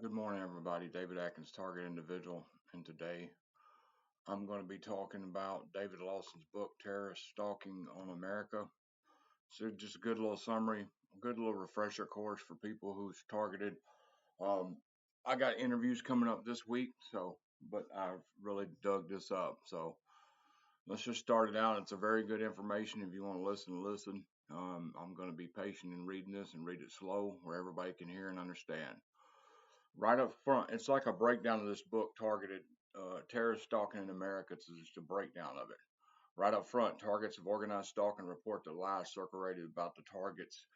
Good morning, everybody. David Atkins, Target Individual, and today I'm going to be talking about David Lawson's book, Terrorist Stalking on America. So, just a good little summary, a good little refresher course for people who's targeted. Um, I got interviews coming up this week, but I've really dug this up. So, let's just start it out. It's a very good information. If you want to listen, listen. I'm going to be patient in reading this and read it slow where everybody can hear and understand. Right up front, it's like a breakdown of this book targeted terrorist stalking in America. It's just a breakdown of it. Right up front, targets of organized stalking report that lies circulated about the targets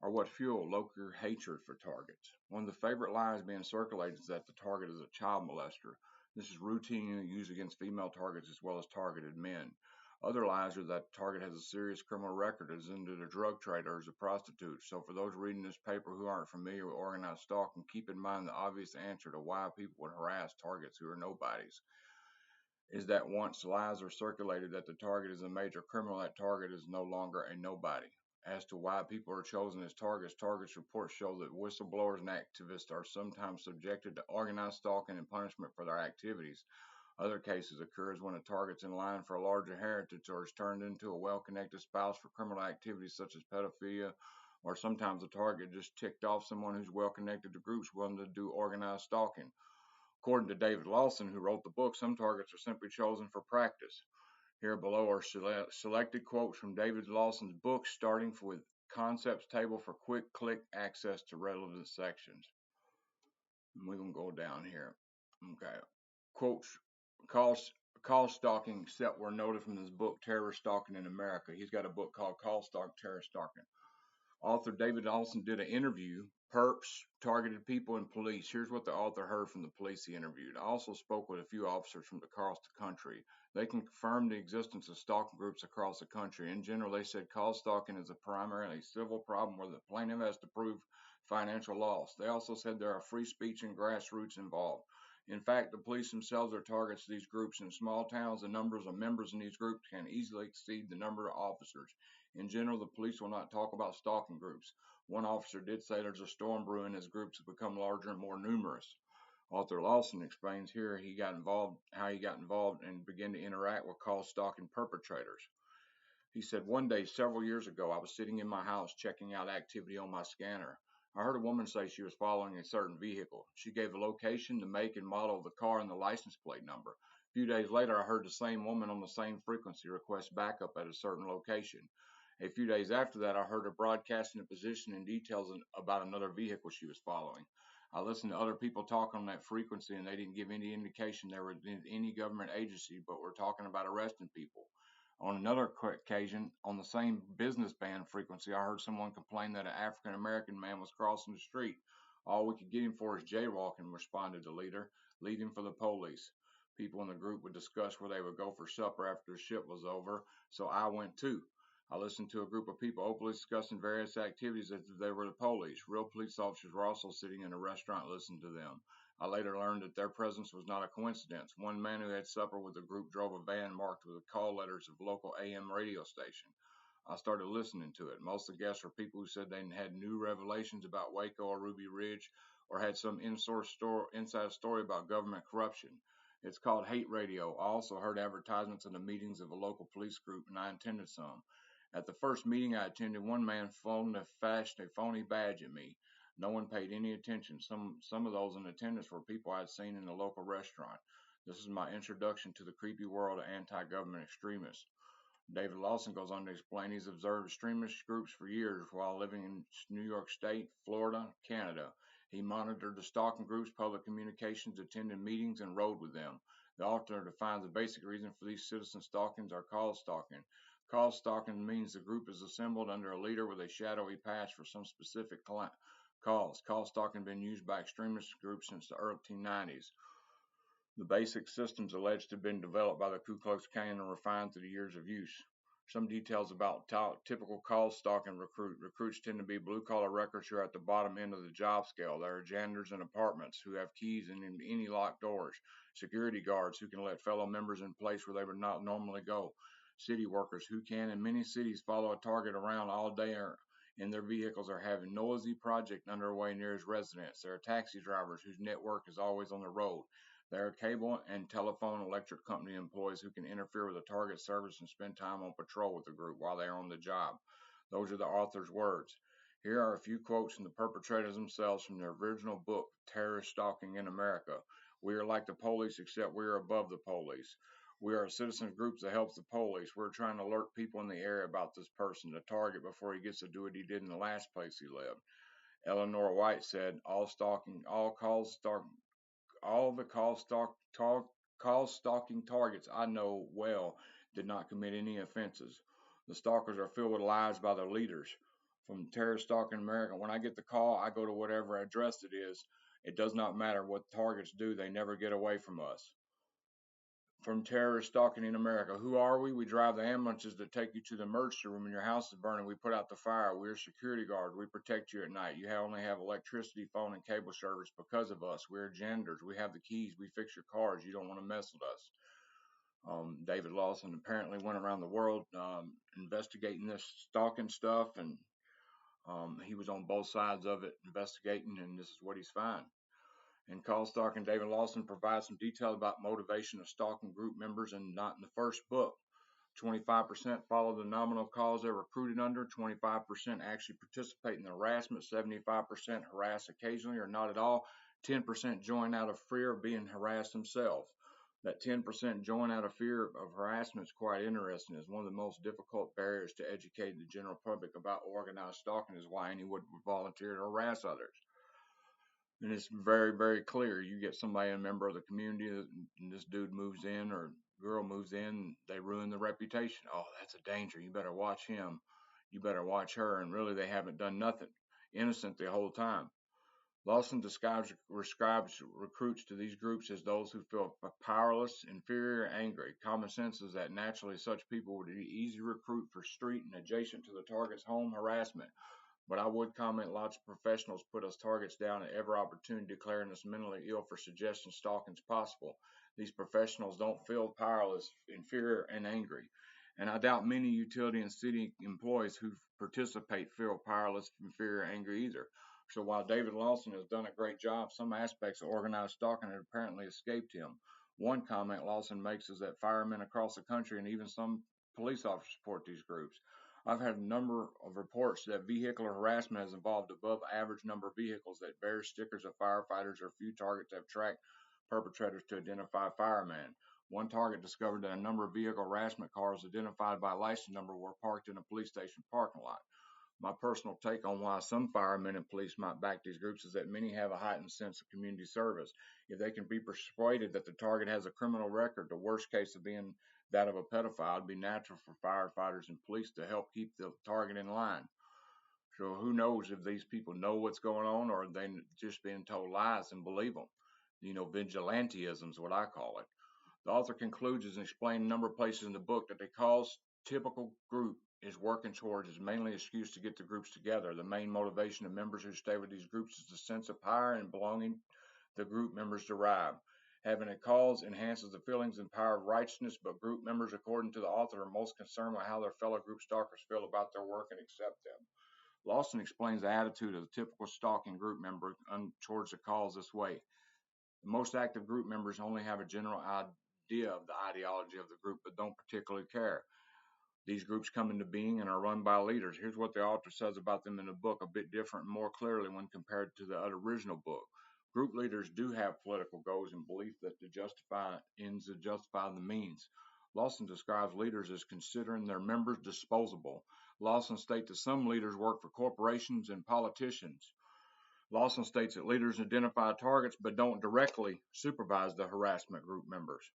are what fuel local hatred for targets. One of the favorite lies being circulated is that the target is a child molester. This is routinely used against female targets as well as targeted men. Other lies are that the target has a serious criminal record, is into the drug trade, or is a prostitute. So, for those reading this paper who aren't familiar with organized stalking, keep in mind the obvious answer to why people would harass targets who are nobodies is that once lies are circulated that the target is a major criminal, that target is no longer a nobody. As to why people are chosen as targets, targets reports show that whistleblowers and activists are sometimes subjected to organized stalking and punishment for their activities. Other cases occurs when a target's in line for a larger inheritance or is turned into a well-connected spouse for criminal activities such as pedophilia, or sometimes a target just ticked off someone who's well connected to groups willing to do organized stalking. According to David Lawson, who wrote the book, some targets are simply chosen for practice. Here below are selected quotes from David Lawson's book, starting with concepts table for quick click access to relevant sections. And we're going to go down here. Okay. Quotes, calls, call stalking, except were noted from this book, Terror Stalking in America. He's got a book called Call Stalk, Terror Stalking. Author David Lawson did an interview, perps, targeted people, and police. Here's what the author heard from the police he interviewed. I also spoke with a few officers from across the country. They confirmed the existence of stalking groups across the country. In general, they said call stalking is a primarily civil problem where the plaintiff has to prove financial loss. They also said there are free speech and grassroots involved. In fact, the police themselves are targets to these groups. In small towns, the numbers of members in these groups can easily exceed the number of officers. In general, the police will not talk about stalking groups. One officer did say there's a storm brewing as groups have become larger and more numerous. Author Lawson explains here how he got involved and began to interact with call stalking perpetrators. He said, one day several years ago, I was sitting in my house checking out activity on my scanner. I heard a woman say she was following a certain vehicle. She gave the location, the make and model of the car, and the license plate number. A few days later, I heard the same woman on the same frequency request backup at a certain location. A few days after that, I heard her broadcasting a position and details about another vehicle she was following. I listened to other people talk on that frequency, and they didn't give any indication they were in any government agency, but were talking about arresting people. On another occasion, on the same business band frequency, I heard someone complain that an African American man was crossing the street. All we could get him for is jaywalking, responded the leader. Leave him for the police. People in the group would discuss where they would go for supper after the shift was over, so I went too. I listened to a group of people openly discussing various activities as if they were the police. Real police officers were also sitting in a restaurant listening to them. I later learned that their presence was not a coincidence. One man who had supper with the group drove a van marked with the call letters of local AM radio station. I started listening to it. Most of the guests were people who said they had new revelations about Waco or Ruby Ridge or had some inside story about government corruption. It's called hate radio. I also heard advertisements in the meetings of a local police group, and I attended some. At the first meeting I attended, one man flashed a phony badge at me. No one paid any attention. Some of those in attendance were people I had seen in the local restaurant. This is my introduction to the creepy world of anti-government extremists. David Lawson goes on to explain he's observed extremist groups for years while living in New York State, Florida, Canada. He monitored the stalking groups, public communications, attended meetings, and rode with them. The author defines the basic reason for these citizen stalkings are call stalking. Call stalking means the group is assembled under a leader with a shadowy past for some specific cause. Call stalking has been used by extremist groups since the early 1990s. The basic systems alleged to have been developed by the Ku Klux Klan and refined through the years of use. Some details about typical call stalking recruits tend to be blue-collar records who are at the bottom end of the job scale. There are janitors in apartments who have keys in any locked doors, security guards who can let fellow members in place where they would not normally go, city workers who can, in many cities, follow a target around all day in their vehicles or having noisy project underway near his residence. There are taxi drivers whose network is always on the road. There are cable and telephone electric company employees who can interfere with the target service and spend time on patrol with the group while they are on the job. Those are the author's words. Here are a few quotes from the perpetrators themselves from their original book, Terrorist Stalking in America. We are like the police, except we are above the police. We are a citizens group that helps the police. We're trying to alert people in the area about this person, the target, before he gets to do what he did in the last place he lived. Eleanor White said, all the call stalking targets I know well did not commit any offenses. The stalkers are filled with lies by their leaders. From Terrorist Stalking America, when I get the call, I go to whatever address it is. It does not matter what targets do, they never get away from us. From Terrorist Stalking in America, who are we? We drive the ambulances that take you to the emergency room when your house is burning. We put out the fire. We're security guards. We protect you at night. You only have electricity, phone, and cable service because of us. We're janitors. We have the keys. We fix your cars. You don't want to mess with us. David Lawson apparently went around the world investigating this stalking stuff, and he was on both sides of it investigating, and this is what he's found. In Call Stalking, David Lawson provides some detail about motivation of stalking group members, and not in the first book. 25% follow the nominal cause they're recruited under. 25% actually participate in the harassment. 75% harass occasionally or not at all. 10% join out of fear of being harassed themselves. That 10% join out of fear of harassment is quite interesting. It's one of the most difficult barriers to educate the general public about organized stalking is why anyone would volunteer to harass others. And it's very, very clear. You get somebody, a member of the community, and this dude moves in or girl moves in, they ruin the reputation. Oh, that's a danger. You better watch him. You better watch her. And really, they haven't done nothing. Innocent the whole time. Lawson describes recruits to these groups as those who feel powerless, inferior, angry. Common sense is that naturally such people would be easy to recruit for street and adjacent to the target's home harassment. But I would comment lots of professionals put us targets down at every opportunity, declaring us mentally ill for suggesting stalking is possible. These professionals don't feel powerless, inferior, and angry. And I doubt many utility and city employees who participate feel powerless, inferior, angry either. So while David Lawson has done a great job, some aspects of organized stalking have apparently escaped him. One comment Lawson makes is that firemen across the country and even some police officers support these groups. I've had a number of reports that vehicular harassment has involved above average number of vehicles that bear stickers of firefighters, or few targets have tracked perpetrators to identify firemen. One target discovered that a number of vehicle harassment cars identified by license number were parked in a police station parking lot. My personal take on why some firemen and police might back these groups is that many have a heightened sense of community service. If they can be persuaded that the target has a criminal record, the worst case of being that of a pedophile, it'd be natural for firefighters and police to help keep the target in line. So who knows if these people know what's going on, or they just being told lies and believe them. Vigilantism is what I call it. The author concludes and explains a number of places in the book that the cause typical group is working towards is mainly an excuse to get the groups together. The main motivation of members who stay with these groups is the sense of power and belonging the group members derive. Having a cause enhances the feelings and power of righteousness, but group members, according to the author, are most concerned with how their fellow group stalkers feel about their work and accept them. Lawson explains the attitude of the typical stalking group member towards the cause this way. Most active group members only have a general idea of the ideology of the group, but don't particularly care. These groups come into being and are run by leaders. Here's what the author says about them in the book, a bit different and more clearly when compared to the original book. Group leaders do have political goals and belief that to justify ends to justify the means. Lawson describes leaders as considering their members disposable. Lawson states that some leaders work for corporations and politicians. Lawson states that leaders identify targets but don't directly supervise the harassment group members.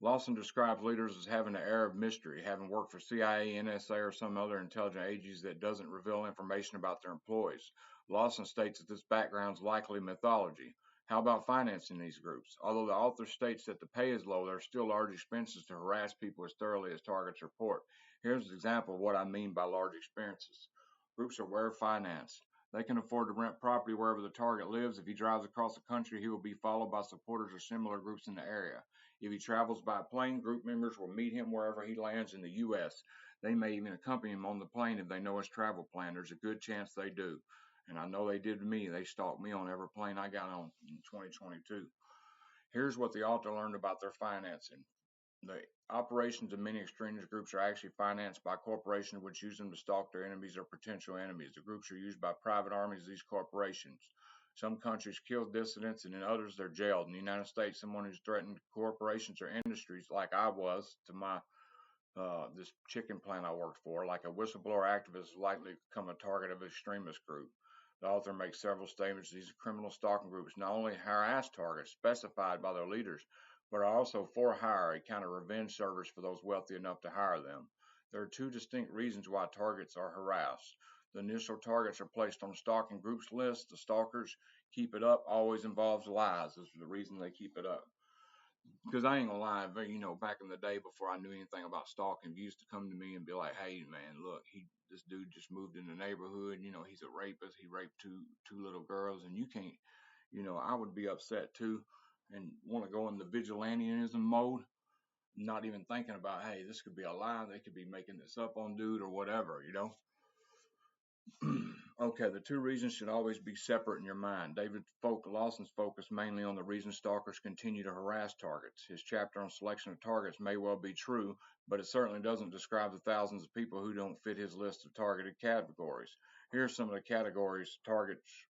Lawson describes leaders as having an air of mystery, having worked for CIA, NSA, or some other intelligence agencies that doesn't reveal information about their employees. Lawson states that this background is likely mythology. How about financing these groups? Although the author states that the pay is low, there are still large expenses to harass people as thoroughly as targets report. Here's an example of what I mean by large expenses. Groups are well financed. They can afford to rent property wherever the target lives. If he drives across the country, he will be followed by supporters of similar groups in the area. If he travels by plane, group members will meet him wherever he lands in the U.S. They may even accompany him on the plane if they know his travel plan. There's a good chance they do. And I know they did to me. They stalked me on every plane I got on in 2022. Here's what the author learned about their financing. The operations of many extremist groups are actually financed by corporations which use them to stalk their enemies or potential enemies. The groups are used by private armies of these corporations. Some countries kill dissidents, and in others they're jailed. In the United States, someone who's threatened corporations or industries, like I was to my this chicken plant I worked for, like a whistleblower activist, is likely to become a target of an extremist group. The author makes several statements. These criminal stalking groups not only harass targets specified by their leaders, but are also for hire, a kind of revenge service for those wealthy enough to hire them. There are two distinct reasons why targets are harassed. The initial targets are placed on the stalking group's list. The stalkers keep it up always involves lies. This is the reason they keep it up. Because I ain't gonna lie, back in the day before I knew anything about stalking, you used to come to me and be like, "Hey, man, look, this dude just moved in the neighborhood. He's a rapist. He raped two little girls, and you can't." I would be upset too, and want to go in the vigilantism mode, not even thinking about, hey, this could be a lie. They could be making this up on dude or whatever. Okay, the two reasons should always be separate in your mind. Lawson's focused mainly on the reason stalkers continue to harass targets. His chapter on selection of targets may well be true, but it certainly doesn't describe the thousands of people who don't fit his list of targeted categories. Here are some of the categories targets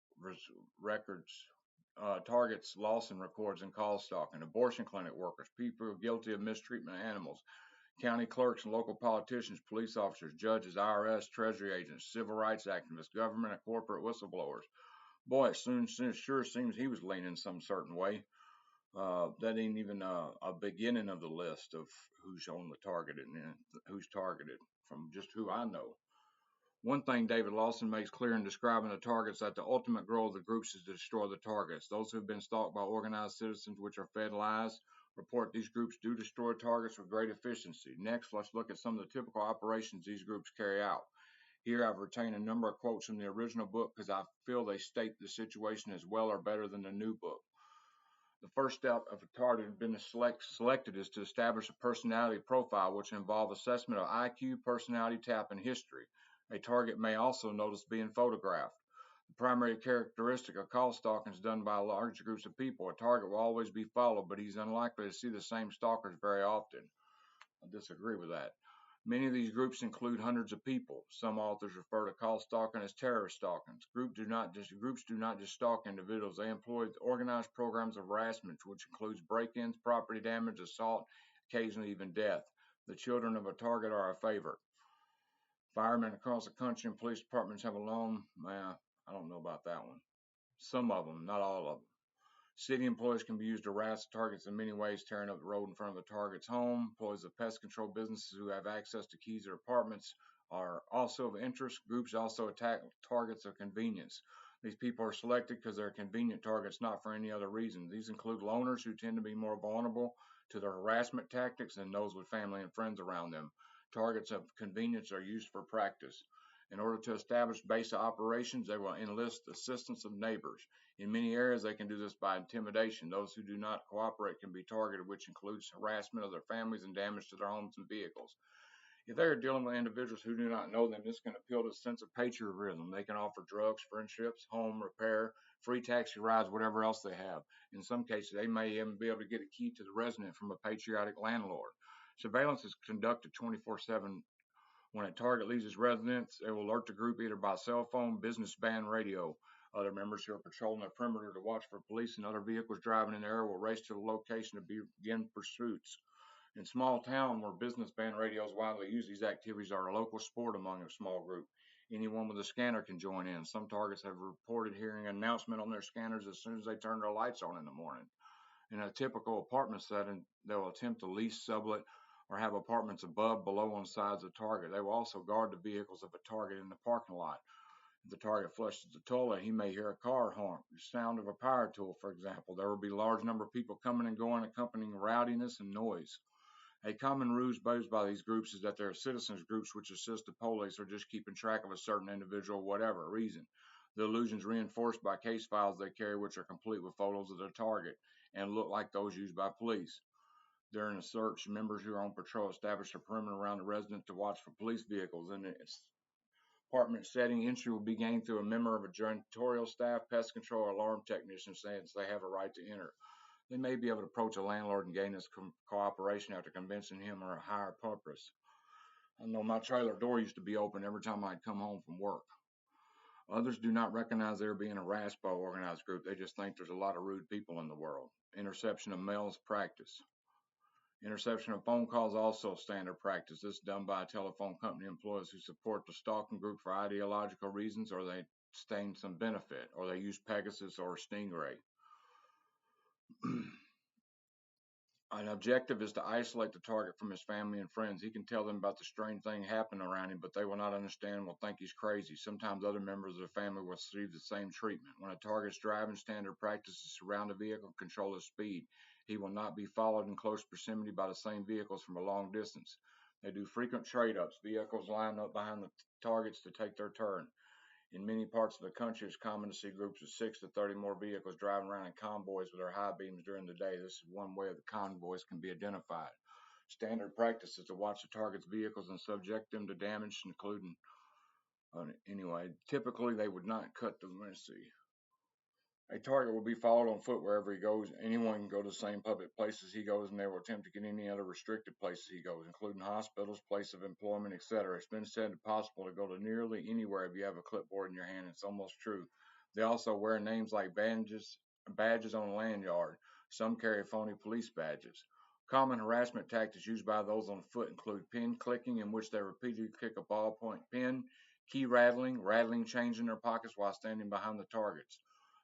Lawson records in call stalking: abortion clinic workers, people guilty of mistreatment of animals, county clerks and local politicians, police officers, judges, IRS, Treasury agents, civil rights activists, government and corporate whistleblowers. Boy, it sure seems he was leaning some certain way. That ain't even a beginning of the list of who's on the targeted and who's targeted from just who I know. One thing David Lawson makes clear in describing the targets that the ultimate goal of the groups is to destroy the targets. Those who have been stalked by organized citizens which are fed lies report these groups do destroy targets with great efficiency. Next, let's look at some of the typical operations these groups carry out. Here I've retained a number of quotes from the original book because I feel they state the situation as well or better than the new book. The first step of a target has been selected is to establish a personality profile, which involves assessment of IQ, personality type, and history. A target may also notice being photographed. The primary characteristic of call stalking is done by large groups of people. A target will always be followed, but he's unlikely to see the same stalkers very often. I disagree with that. Many of these groups include hundreds of people. Some authors refer to call stalking as terrorist stalking. Groups do not just stalk individuals. They employ organized programs of harassment, which includes break-ins, property damage, assault, occasionally even death. The children of a target are a favorite. Firemen across the country and police departments have a long, I don't know about that one. Some of them, not all of them. City employees can be used to harass targets in many ways, tearing up the road in front of a target's home. Employees of pest control businesses who have access to keys to apartments are also of interest. Groups also attack targets of convenience. These people are selected because they're convenient targets, not for any other reason. These include loners who tend to be more vulnerable to the harassment tactics than those with family and friends around them. Targets of convenience are used for practice. In order to establish base operations, they will enlist the assistance of neighbors. In many areas, they can do this by intimidation. Those who do not cooperate can be targeted, which includes harassment of their families and damage to their homes and vehicles. If they are dealing with individuals who do not know them, this can appeal to a sense of patriotism. They can offer drugs, friendships, home repair, free taxi rides, whatever else they have. In some cases, they may even be able to get a key to the resident from a patriotic landlord. Surveillance is conducted 24/7. When a target leaves his residence, they will alert the group either by cell phone, business band, radio. Other members who are patrolling the perimeter to watch for police and other vehicles driving in the area will race to the location to begin pursuits. In small town where business band radios widely used, these activities are a local sport among a small group. Anyone with a scanner can join in. Some targets have reported hearing an announcement on their scanners as soon as they turn their lights on in the morning. In a typical apartment setting, they will attempt to lease, sublet, or have apartments above, below, on sides of the target. They will also guard the vehicles of a target in the parking lot. If the target flushes the toilet, he may hear a car honk, the sound of a power tool, for example. There will be a large number of people coming and going, accompanying rowdiness and noise. A common ruse used by these groups is that there are citizens groups which assist the police or just keeping track of a certain individual, whatever reason. The illusion is reinforced by case files they carry, which are complete with photos of their target and look like those used by police. During a search, members who are on patrol establish a perimeter around the residence to watch for police vehicles. In the apartment setting, entry will be gained through a member of a janitorial staff, pest control, or alarm technician saying they have a right to enter. They may be able to approach a landlord and gain his cooperation after convincing him or a higher purpose. I know my trailer door used to be open every time I'd come home from work. Others do not recognize they're being harassed by an organized group. They just think there's a lot of rude people in the world. Interception of mails practice. Interception of phone calls also standard practice. This is done by telephone company employees who support the stalking group for ideological reasons, or they stain some benefit, or they use Pegasus or Stingray. An objective is to isolate the target from his family and friends. He can tell them about the strange thing happening around him, but they will not understand and will think he's crazy. Sometimes other members of the family will receive the same treatment. When a target's driving, standard practice is to surround the vehicle and control his speed. He will not be followed in close proximity by the same vehicles from a long distance. They do frequent trade-ups. Vehicles line up behind the targets to take their turn. In many parts of the country, it's common to see groups of 6 to 30 more vehicles driving around in convoys with their high beams during the day. This is one way the convoys can be identified. Standard practice is to watch the target's vehicles and subject them to damage, including, anyway, typically they would not cut the, let's see. A target will be followed on foot wherever he goes. Anyone can go to the same public places he goes, and they will attempt to get any other restricted places he goes, including hospitals, place of employment, etc. It's been said possible to go to nearly anywhere if you have a clipboard in your hand. It's almost true. They also wear names like badges on a lanyard. Some carry phony police badges. Common harassment tactics used by those on foot include pin clicking, in which they repeatedly click a ballpoint pen, key rattling change in their pockets while standing behind the targets.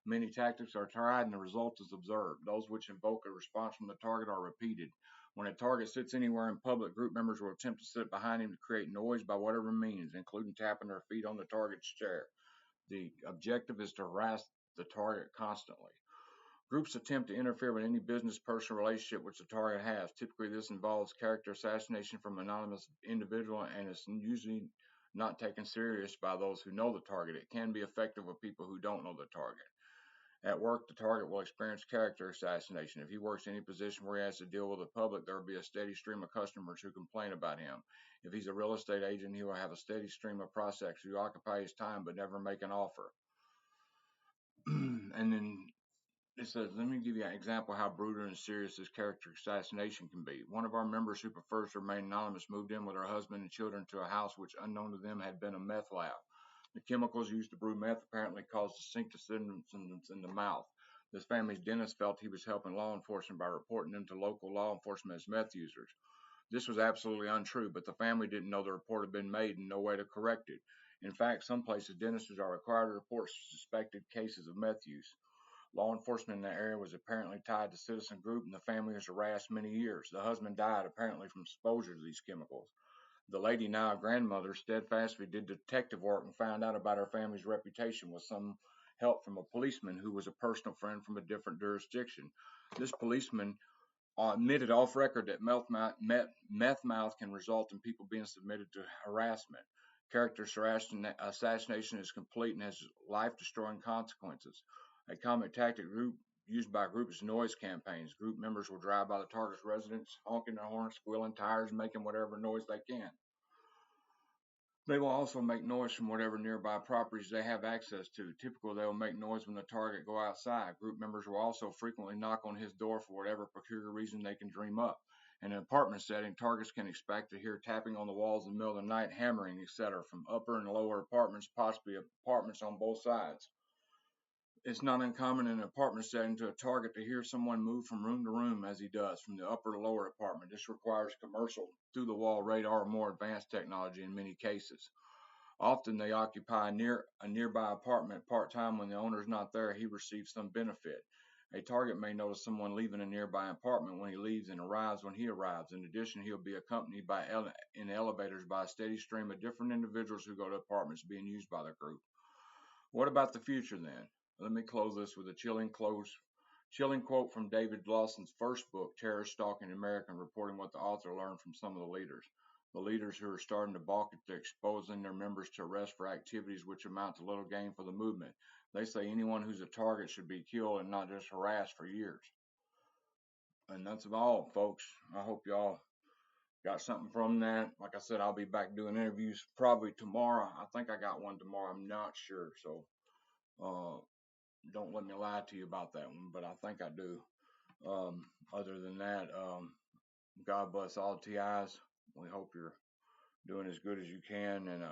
Many tactics are tried and the result is observed. Those which invoke a response from the target are repeated. When a target sits anywhere in public, group members will attempt to sit behind him to create noise by whatever means, including tapping their feet on the target's chair. The objective is to harass the target constantly. Groups attempt to interfere with any business personal relationship which the target has. Typically, this involves character assassination from an anonymous individual and is usually not taken serious by those who know the target. It can be effective with people who don't know the target. At work, the target will experience character assassination. If he works in any position where he has to deal with the public, there will be a steady stream of customers who complain about him. If he's a real estate agent, he will have a steady stream of prospects who occupy his time but never make an offer. And then it says, let me give you an example of how brutal and serious this character assassination can be. One of our members who prefers to remain anonymous moved in with her husband and children to a house which, unknown to them, had been a meth lab. The chemicals used to brew meth apparently caused distinct symptoms in the mouth. This family's dentist felt he was helping law enforcement by reporting them to local law enforcement as meth users. This was absolutely untrue, but the family didn't know the report had been made and no way to correct it. In fact, some places dentists are required to report suspected cases of meth use. Law enforcement in that area was apparently tied to citizen group, and the family was harassed many years. The husband died apparently from exposure to these chemicals. The lady, now a grandmother, steadfastly did detective work and found out about her family's reputation with some help from a policeman who was a personal friend from a different jurisdiction. This policeman admitted off record that meth mouth can result in people being submitted to harassment. Character assassination is complete and has life-destroying consequences. A common tactic used by groups is noise campaigns. Group members will drive by the target's residence, honking their horns, squealing tires, making whatever noise they can. They will also make noise from whatever nearby properties they have access to. Typically, they will make noise when the target go outside. Group members will also frequently knock on his door for whatever peculiar reason they can dream up. In an apartment setting, targets can expect to hear tapping on the walls in the middle of the night, hammering, etc., from upper and lower apartments, possibly apartments on both sides. It's not uncommon in an apartment setting to a target to hear someone move from room to room as he does from the upper to lower apartment. This requires commercial through-the-wall radar or more advanced technology in many cases. Often they occupy a nearby apartment part-time. When the owner is not there, he receives some benefit. A target may notice someone leaving a nearby apartment when he leaves and arrives when he arrives. In addition, he'll be accompanied in elevators by a steady stream of different individuals who go to apartments being used by the group. What about the future then? Let me close this with a chilling quote from David Lawson's first book, Terrorist Stalking America, reporting what the author learned from some of the leaders. The leaders who are starting to balk at exposing their members to arrest for activities which amount to little gain for the movement. They say anyone who's a target should be killed and not just harassed for years. And that's all, folks. I hope y'all got something from that. Like I said, I'll be back doing interviews probably tomorrow. I think I got one tomorrow. I'm not sure. So uh, don't let me lie to you about that one, but I think I do. Other than that, God bless all TIs. We hope you're doing as good as you can. And,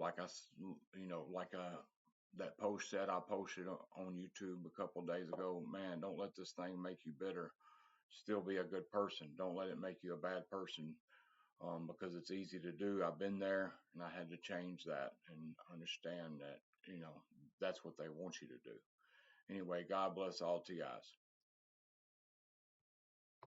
like that post said, I posted on YouTube a couple days ago. Man, don't let this thing make you bitter. Still be a good person. Don't let it make you a bad person, because it's easy to do. I've been there and I had to change that and understand that, that's what they want you to do. Anyway, God bless all TIs.